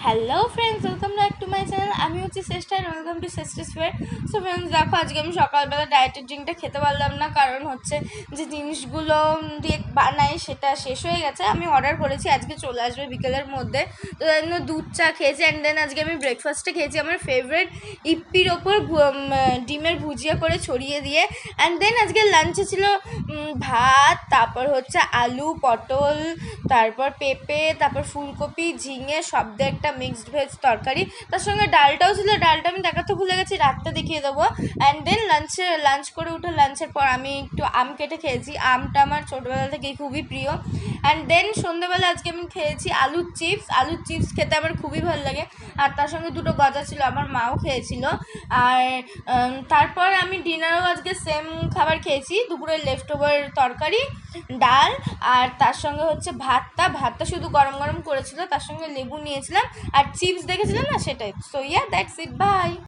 Hello friends, welcome back to my channel. আমি হচ্ছি Shreshtha, welcome to Shreshtha's fair. So friends, দেখো আজকে আমি সকালবেলা ডায়েটের ড্রিঙ্কটা খেতে পারলাম না, কারণ হচ্ছে যে জিনিসগুলো দিয়ে বানাই সেটা শেষ হয়ে গেছে। আমি অর্ডার করেছি, আজকে চলে আসবে বিকেলের মধ্যে। তো তাই জন্য দুধ চা খেয়েছি। অ্যান্ড দেন আজকে আমি ব্রেকফাস্টে খেয়েছি আমার ফেভারিট ইপ্পির ওপর ডিমের ভুজিয়া করে ছড়িয়ে দিয়ে। অ্যান্ড দেন আজকে লাঞ্চে ছিল ভাত, তারপর হচ্ছে আলু, পটল, তারপর পেঁপে, তারপর ফুলকপি, ঝিঙে সব দিয়ে একটা মিক্সড ভেজ তরকারি। তার সঙ্গে ডালটাও ছিল, ডালটা আমি দেখাতে ভুলে গেছি, রাতটা দেখিয়ে দেবো। অ্যান্ড দেন লাঞ্চ করে উঠে লাঞ্চের পর আমি একটু আম কেটে খেয়েছি। আমটা আমার ছোটোবেলা থেকেই খুবই প্রিয়। অ্যান্ড দেন সন্ধ্যেবেলা আজকে আমি খেয়েছি আলুর চিপস খেতে আমার খুবই ভালো লাগে। আর তার সঙ্গে দুটো গজা ছিল, আমার মাও খেয়েছিল। আর তারপর আমি ডিনারও আজকে সেম খাবার খেয়েছি, দুপুরের লেফট ওভার তরকারি, ডাল, আর তার সঙ্গে হচ্ছে ভাতটা শুধু গরম গরম করেছিল, তার সঙ্গে লেবু নিয়েছিলাম, আর চিপস দেখেছিলাম না সেটাই। So yeah, that's it, by.